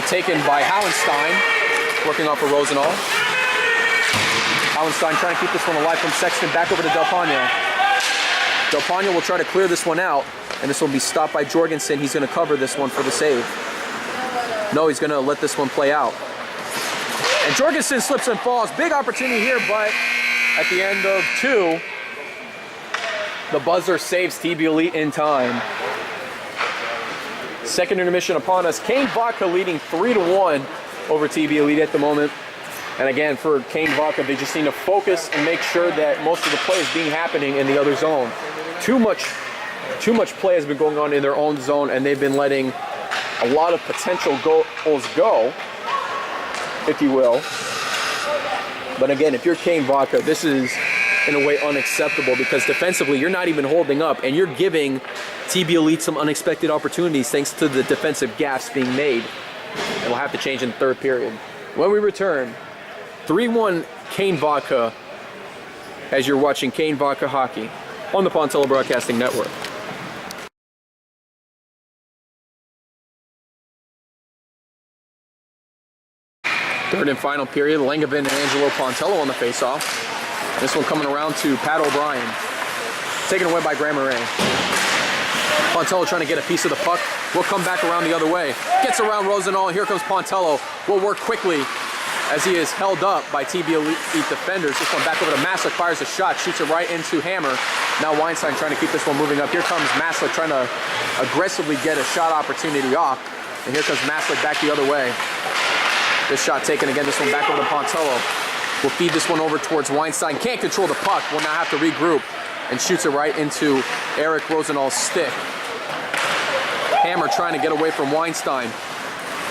taken by Howenstein, working off of Rosenall. Howenstein trying to keep this one alive from Sexton. Back over to Del Pano. Del Pano will try to clear this one out, and this will be stopped by Jorgensen. He's going to cover this one for the save. No, he's going to let this one play out. And Jorgensen slips and falls. Big opportunity here, but at the end of 2, the buzzer saves TB Elite in time. Second intermission upon us. Kane Vodka leading 3-1 over TB Elite at the moment. And again, for Kane Vodka, they just need to focus and make sure that most of the play is being happening in the other zone. Too much play has been going on in their own zone, and they've been letting a lot of potential goals go, if you will. But again, if you're Kane Vodka, this is in a way unacceptable, because defensively you're not even holding up, and you're giving TB Elite some unexpected opportunities thanks to the defensive gaffes being made. It'll have to change in the third period. When we return, 3-1 Kane Vodka, as you're watching Kane Vodka Hockey on the Pontello Broadcasting Network. Third and final period, Langevin and Angelo Pontello on the face-off. This one coming around to Pat O'Brien. Taken away by Grammeret. Pontello trying to get a piece of the puck. Will come back around the other way. Gets around Rosenall, and here comes Pontello. Will work quickly as he is held up by TB Elite defenders. This one back over to Maslick, fires a shot, shoots it right into Hammer. Now Weinstein trying to keep this one moving up. Here comes Maslick trying to aggressively get a shot opportunity off. And here comes Maslick back the other way. This shot taken again, this one back over to Pontello. Will feed this one over towards Weinstein. Can't control the puck. Will now have to regroup and shoots it right into Eric Rosenall's stick. Hammer trying to get away from Weinstein.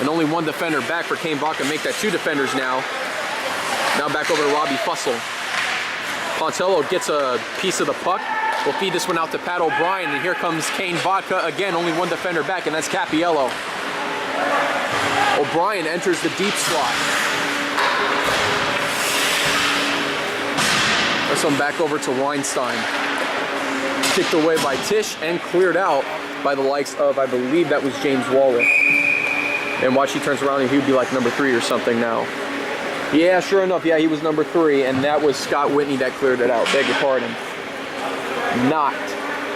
And only one defender back for Kane Vodka. Make that 2 defenders now. Now back over to Robbie Fussell. Pontello gets a piece of the puck. Will feed this one out to Pat O'Brien. And here comes Kane Vodka again. Only one defender back, and that's Capiello. O'Brien enters the deep slot. This one back over to Weinstein. Kicked away by Tisch and cleared out by the likes of, I believe that was James Walrith. And watch, he turns around and he would be like number 3 or something now. Yeah, sure enough, yeah, he was number 3, and that was Scott Whitney that cleared it out. Beg your pardon. Not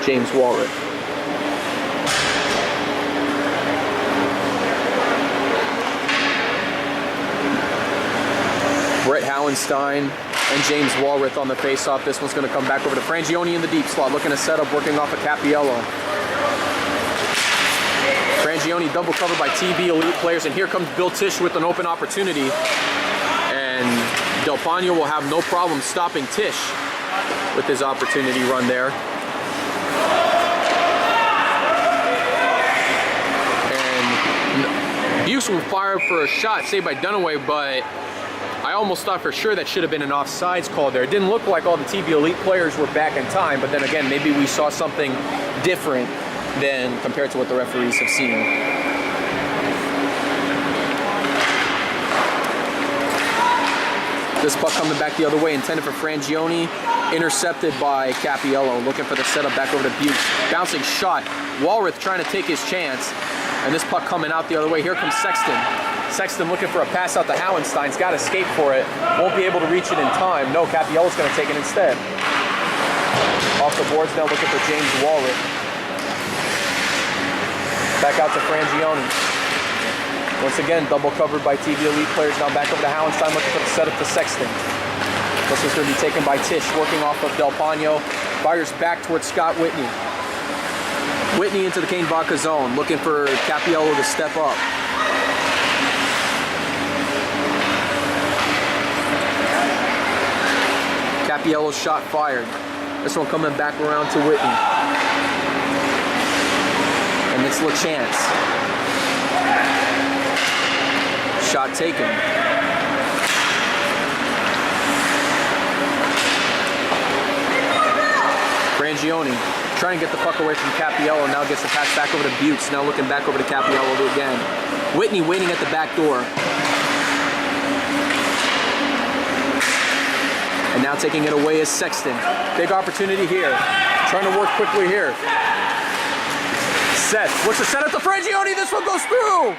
James Walrith. Brett Howenstein and James Walrith on the face-off. This one's going to come back over to Frangioni in the deep slot, looking to set up, working off of Capiello. Frangioni double covered by TB Elite players, and here comes Bill Tisch with an open opportunity. And Del Pano will have no problem stopping Tisch with his opportunity run there. And Buse will fire for a shot saved by Dunaway, but I almost thought for sure that should have been an offsides call there. It didn't look like all the TB Elite players were back in time, but then again, maybe we saw something different than compared to what the referees have seen. This puck coming back the other way, intended for Frangioni, intercepted by Capiello, looking for the setup back over to Buse. Bouncing shot, Walrith trying to take his chance, and this puck coming out the other way. Here comes Sexton. Sexton looking for a pass out to Howenstein's got to escape for it. Won't be able to reach it in time. No, Capiello's going to take it instead. Off the boards now, looking for James Walrith. Back out to Frangioni. Once again, double covered by TB Elite players. Now back over to Howenstein, looking for the setup to Sexton. This is going to be taken by Tisch, working off of Del Pano. Fires back towards Scott Whitney. Whitney into the Kane Vodka zone, looking for Capiello to step up. Capiello's shot fired. This one coming back around to Whitney. And it's LaChance. Shot taken. Frangioni trying to get the puck away from Capiello. Now gets the pass back over to Butts. Now looking back over to Capiello again. Whitney waiting at the back door. And now taking it away is Sexton. Big opportunity here. Trying to work quickly here. Seth looks to set up to Frangioni. This one goes through.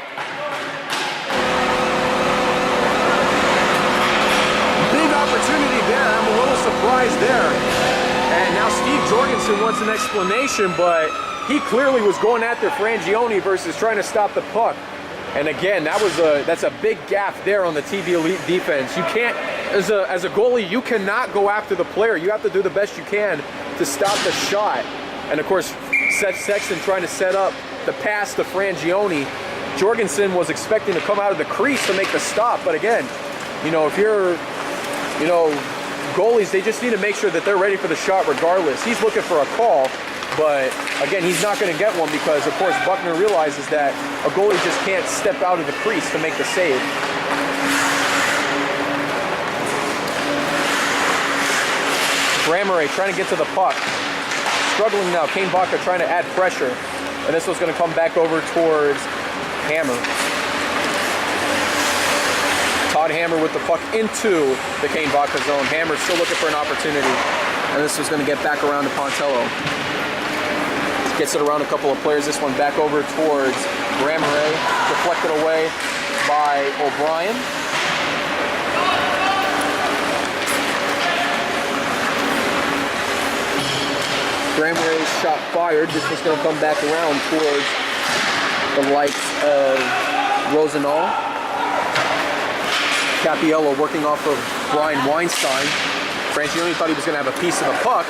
Big opportunity there. I'm a little surprised there. And now Steve Jorgensen wants an explanation, but he clearly was going after Frangioni versus trying to stop the puck. And again, that's a big gap there on the TV Elite defense. You can't, as a goalie, you cannot go after the player. You have to do the best you can to stop the shot. And of course, Seth Sexton trying to set up the pass to Frangioni. Jorgensen was expecting to come out of the crease to make the stop, but again, if you're, goalies, they just need to make sure that they're ready for the shot regardless. He's looking for a call, but again, he's not going to get one because, of course, Buckner realizes that a goalie just can't step out of the crease to make the save. Bramere trying to get to the puck. Struggling now. Kane Vodka trying to add pressure. And this was going to come back over towards Hammer. Todd Hammer with the puck into the Kane Vodka zone. Hammer still looking for an opportunity. And this was going to get back around to Pontello. Gets it around a couple of players. This one back over towards Bramere. Deflected away by O'Brien. Bramere's shot fired. This was going to come back around towards the likes of Rosenau. Capiello working off of Brian Weinstein. Frangioni thought he was going to have a piece of the puck,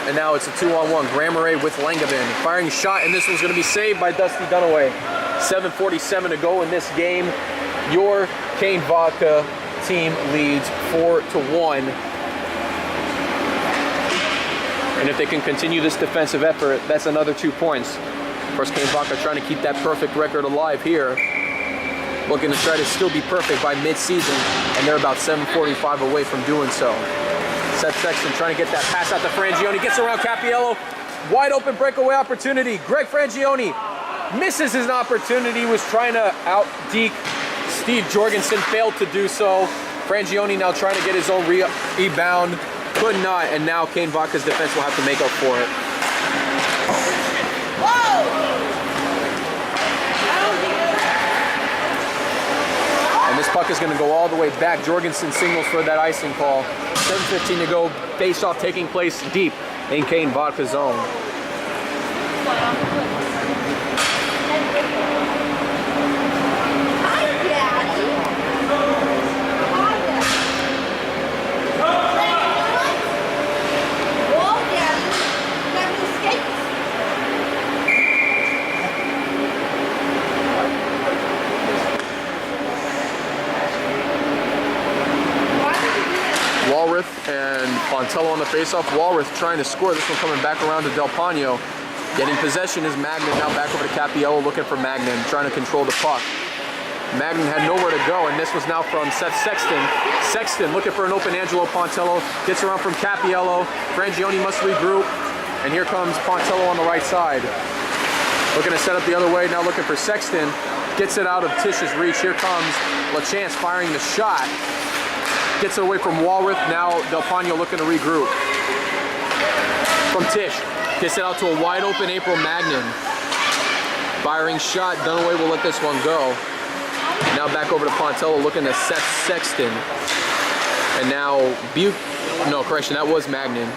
and now it's a 2-on-1. Bramere with Langevin. Firing a shot, and this one's going to be saved by Dusty Dunaway. 7:47 to go in this game. Your Kane Vodka team leads 4-1. And if they can continue this defensive effort, that's another 2 points. Of course, Kane Vodka trying to keep that perfect record alive here. Looking to try to still be perfect by mid-season, and they're about 7:45 away from doing so. Seth Sexton trying to get that pass out to Frangioni. Gets around Capiello. Wide open breakaway opportunity. Greg Frangioni misses his opportunity. Was trying to out-deke Steve Jorgensen. Failed to do so. Frangioni now trying to get his own rebound. Could not, and now Kane Vodka's defense will have to make up for it. And this puck is going to go all the way back. Jorgensen signals for that icing call. 7:15 to go. Face-off taking place deep in Kane Vodka's zone. Walrath and Pontello on the faceoff. Walrath trying to score. This one coming back around to Del Pano. Getting possession is Magnan. Now back over to Capiello looking for Magnan. Trying to control the puck. Magnan had nowhere to go, and this was now from Seth Sexton. Sexton looking for an open Angelo Pontello. Gets around from Capiello. Frangioni must regroup. And here comes Pontello on the right side. Looking to set up the other way. Now looking for Sexton. Gets it out of Tish's reach. Here comes LaChance firing the shot. Gets it away from Walrath. Now Del Pano looking to regroup. From Tish. Gets it out to a wide open April Magnan. Firing shot. Dunaway will let this one go. Now back over to Pontello looking to Seth Sexton. And now no, correction, that was Magnan.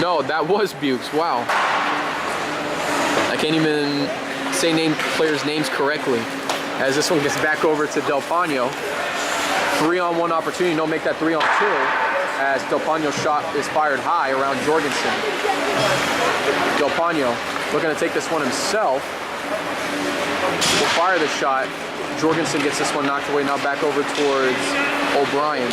No, that was Bukes. Wow. I can't even say players' names correctly. As this one gets back over to Del Pano. 3-on-1 opportunity, no make that 3-on-2 as Del Pano's shot is fired high around Jorgensen. Del Pano looking to take this one himself. Will fire the shot. Jorgensen gets this one knocked away, now back over towards O'Brien.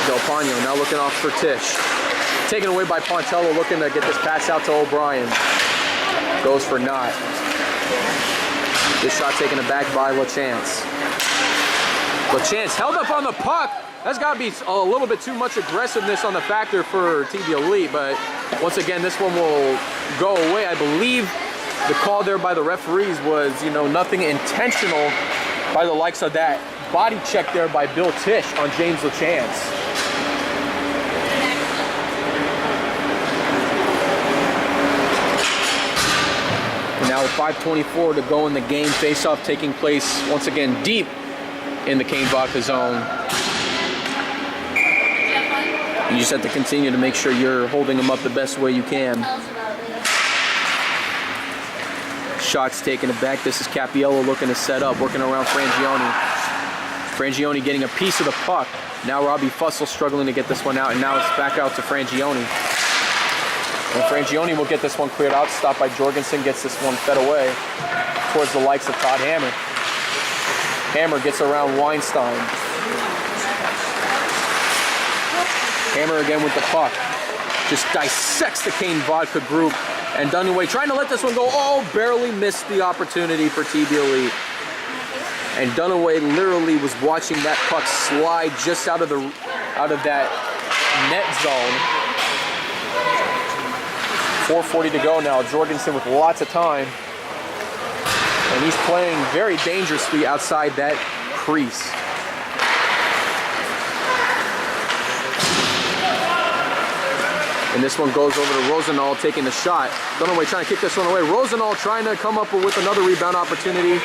Del Pano now looking off for Tish. Taken away by Pontello, looking to get this pass out to O'Brien. Goes for naught. This shot taken aback by LaChance. LaChance held up on the puck. That's got to be a little bit too much aggressiveness on the factor for TB Elite, but once again, this one will go away. I believe the call there by the referees was, nothing intentional by the likes of that body check there by Bill Tisch on James LaChance. And now with 5:24 to go in the game, face-off taking place once again deep in the Kane Vodka zone. You just have to continue to make sure you're holding them up the best way you can. Shots taken aback. This is Capiello looking to set up, working around Frangioni. Frangioni getting a piece of the puck. Now Robbie Fussell struggling to get this one out, and now it's back out to Frangioni. And Frangioni will get this one cleared out. Stopped by Jorgensen, gets this one fed away towards the likes of Todd Hammer. Hammer gets around Weinstein. Hammer again with the puck. Just dissects the Kane Vodka group. And Dunaway trying to let this one go. Oh, barely missed the opportunity for TB Elite. And Dunaway literally was watching that puck slide just out of that net zone. 4:40 to go now. Jorgensen with lots of time. And he's playing very dangerously outside that crease. And this one goes over to Rosenthal taking the shot. Dunaway trying to kick this one away. Rosenthal trying to come up with another rebound opportunity.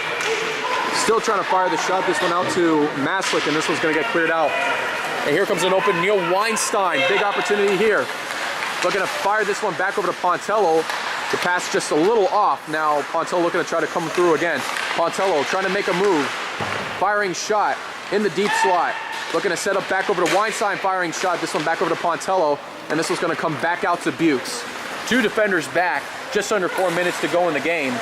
Still trying to fire the shot. This one out to Maslick, and this one's going to get cleared out. And here comes an open Neil Weinstein. Big opportunity here. Looking to fire this one back over to Pontello. The pass just a little off. Now Pontello looking to try to come through again. Pontello trying to make a move. Firing shot in the deep slot. Looking to set up back over to Weinstein. Firing shot. This one back over to Pontello. And this one's going to come back out to Bukes. Two defenders back. Just under 4 minutes to go in the game.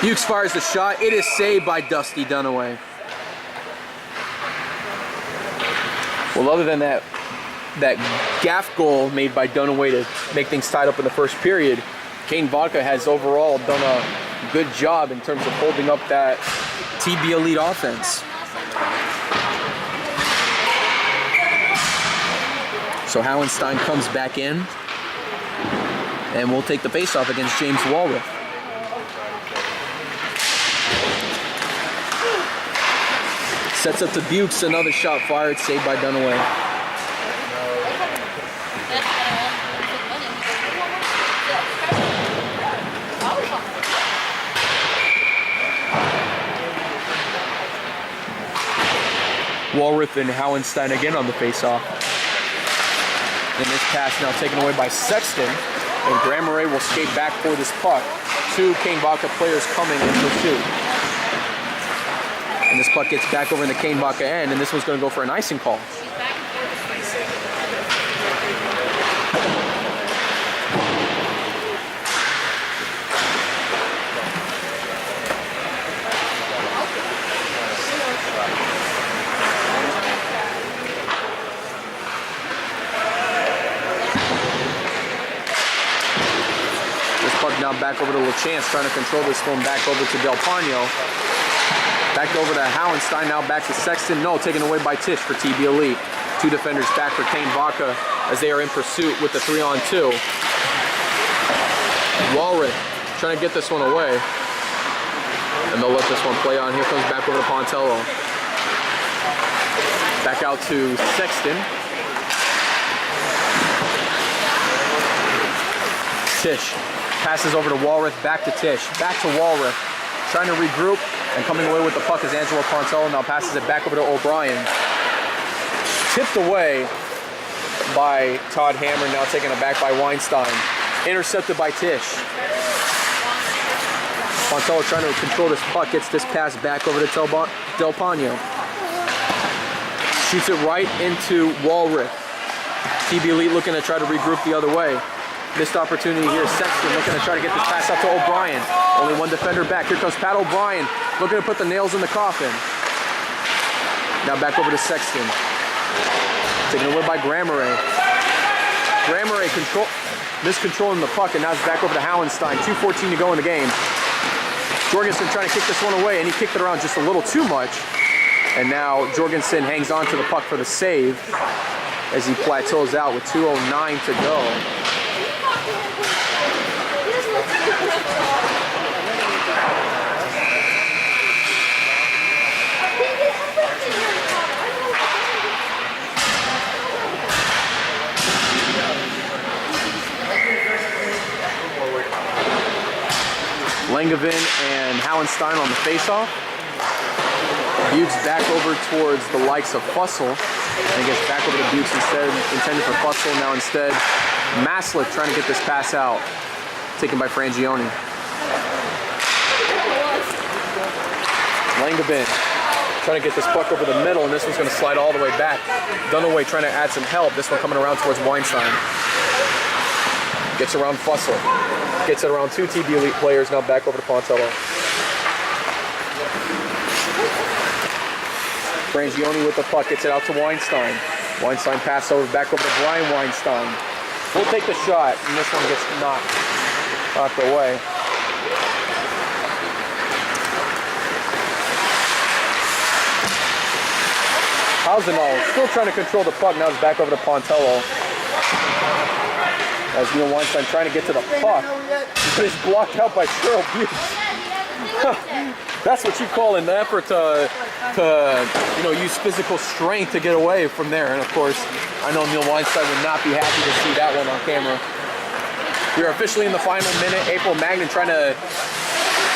Bukes fires the shot. It is saved by Dusty Dunaway. Well, other than that gaff goal made by Dunaway to make things tied up in the first period, Kane Vodka has overall done a good job in terms of holding up that TB Elite offense. So Howenstein comes back in, and we'll take the faceoff against James Walworth. Sets up to Bukes, another shot fired, saved by Dunaway. Walworth and Howenstein again on the faceoff. And this pass now taken away by Sexton, and Grammeret will skate back for this puck. Two Kane Vodka players coming in pursuit. And this puck gets back over in the Kane Vodka end, and this one's going to go for an icing call. Now back over to LaChance, trying to control this one back over to Del Pano. Back over to Howenstein, now back to Sexton. No, taken away by Tisch for TB Elite. Two defenders back for Kane Vodka as they are in pursuit with the 3-on-2. Walworth trying to get this one away. And they'll let this one play on. Here comes back over to Pontello. Back out to Sexton. Tisch. Passes over to Walworth, back to Tisch, back to Walworth, trying to regroup, and coming away with the puck is Angelo Pontello. Now passes it back over to O'Brien. Tipped away by Todd Hammer, now taken it back by Weinstein. Intercepted by Tisch. Pontello trying to control this puck, gets this pass back over to Del Pano. Shoots it right into Walworth. TB Elite looking to try to regroup the other way. Missed opportunity here. Sexton looking to try to get this pass out to O'Brien. Only one defender back. Here comes Pat O'Brien looking to put the nails in the coffin. Now back over to Sexton. Taken away by Grammeret. Grammar miscontrolling the puck, and now it's back over to Howenstein. 2:14 to go in the game. Jorgensen trying to kick this one away, and he kicked it around just a little too much. And now Jorgensen hangs on to the puck for the save as he plateaus out with 2:09 to go. Langevin and Howenstein on the faceoff. Bukes back over towards the likes of Fussell. And gets back over to Bukes instead, intended for Fussell. Now instead, Maslick trying to get this pass out. Taken by Frangioni. Langevin trying to get this puck over the middle, and this one's going to slide all the way back. Dunaway trying to add some help. This one coming around towards Weinstein. Gets around Fussell. Gets it around two TB Elite players, now back over to Pontello. Frangioni with the puck, gets it out to Weinstein. Weinstein pass over, back over to Brian Weinstein. We'll take the shot, and this one gets knocked away. Hausenall still trying to control the puck, now it's back over to Pontello. As Neil Weinstein trying to get to the puck. He's blocked out by Cheryl Bukes. That's what you call an effort to use physical strength to get away from there. And of course, I know Neil Weinstein would not be happy to see that one on camera. We are officially in the final minute. April Magnan trying to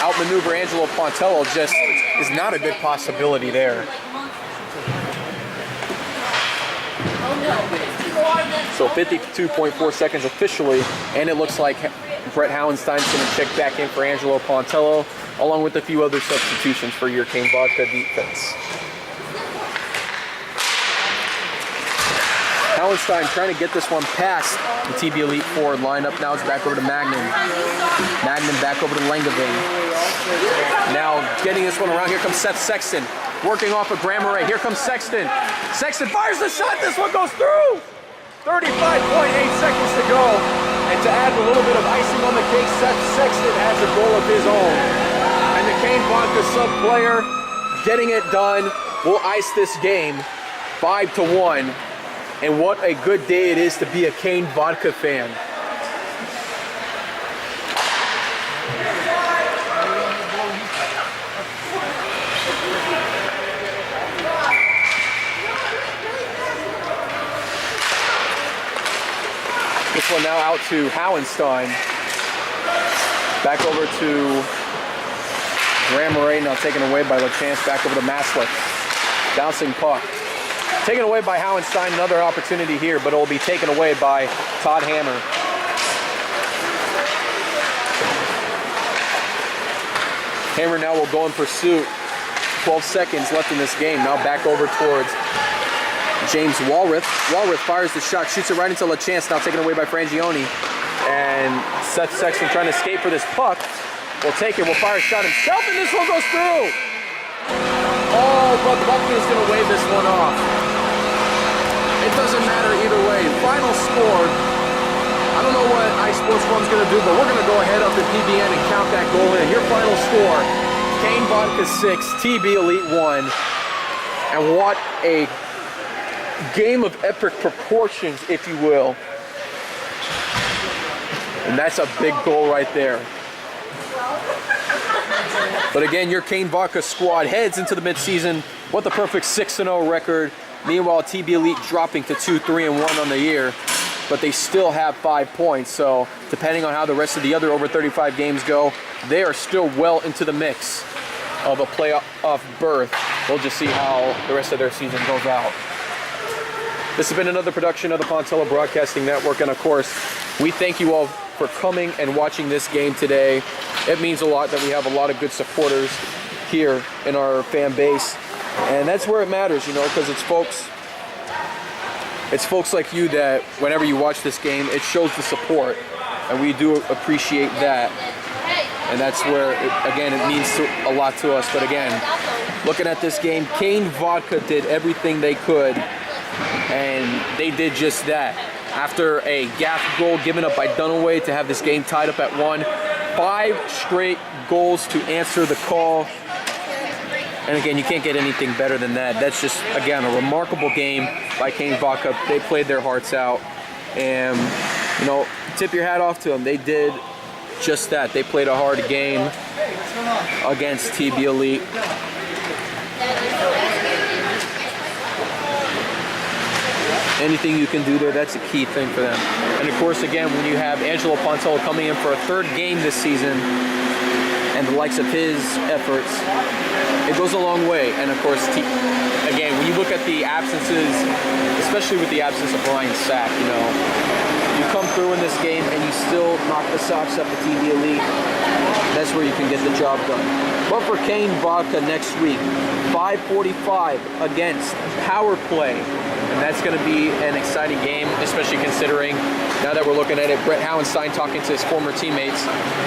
outmaneuver Angelo Pontello just is not a good possibility there. So 52.4 seconds officially, and it looks like Brett Howenstein's going to check back in for Angelo Pontello, along with a few other substitutions for your Kane Vodka defense. Howenstein trying to get this one past the TB Elite forward lineup. Now it's back over to Magnan. Magnan back over to Langevin. Now getting this one around. Here comes Seth Sexton, working off of Grammar. Here comes Sexton. Sexton fires the shot. This one goes through. 35.8 seconds to go. And to add a little bit of icing on the cake, Seth Sexton has a goal of his own. And the Kane Vodka sub player getting it done will ice this game 5-1. And what a good day it is to be a Kane Vodka fan. This one now out to Howenstein. Back over to Grammar, now taken away by LaChance. Back over to Maslick. Bouncing puck. Taken away by Howenstein, another opportunity here, but it will be taken away by Todd Hammer. Hammer now will go in pursuit. 12 seconds left in this game. Now back over towards James Walrath. Walrath fires the shot, shoots it right into LaChance, now taken away by Frangioni. And Seth Sexton trying to escape for this puck. Will take it, will fire a shot himself, and this one goes through! Oh, but Buckman's going to wave this one off. It doesn't matter either way. Final score. I don't know what Ice Sports Farm's going to do, but we're going to go ahead up in PBN and count that goal in. Your final score, Kane Vodka 6, TB Elite 1. And what a game of epic proportions, if you will. And that's a big goal right there. But again, your Kane Vodka squad heads into the midseason with a perfect 6-0 record. Meanwhile, TB Elite dropping to 2-3-1 on the year, but they still have 5 points. So depending on how the rest of the other over 35 games go, they are still well into the mix of a playoff berth. We'll just see how the rest of their season goes out. This has been another production of the Pontello Broadcasting Network, and of course, we thank you all for coming and watching this game today. It means a lot that we have a lot of good supporters here in our fan base. And that's where it matters, you know, because it's folks like you that whenever you watch this game, it shows the support. And we do appreciate that. And that's where, again, it means a lot to us. But again, looking at this game, Kane Vodka did everything they could. And they did just that. after a gaff goal given up by Dunaway to have this game tied up at 1. 5 straight goals to answer the call. And again, you can't get anything better than that. That's just, again, a remarkable game by Kane Vodka. They played their hearts out. And, you know, tip your hat off to them. They did just that. They played a hard game against TB Elite. Anything you can do there, that's a key thing for them. And of course, again, when you have Angelo Pontello coming in for a 3rd game this season, and the likes of his efforts, it goes a long way. And of course, again, when you look at the absences, especially with the absence of Ryan Sack, you know, you come through in this game and you still knock the socks up at TB Elite, that's where you can get the job done. But for Kane Vodka next week, 5:45 against Power Play. And that's going to be an exciting game, especially considering, now that we're looking at it, Brett Howenstein talking to his former teammates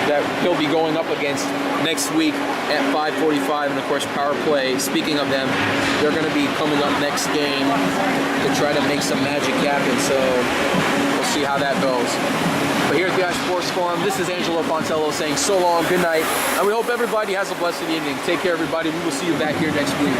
that he'll be going up against next week at 5:45. And of course, Power Play, speaking of them, they're going to be coming up next game to try to make some magic happen. So we'll see how that goes. But here at the iSports Forum, this is Angelo Pontello saying so long, good night, and we hope everybody has a blessed evening. Take care, everybody. We will see you back here next week.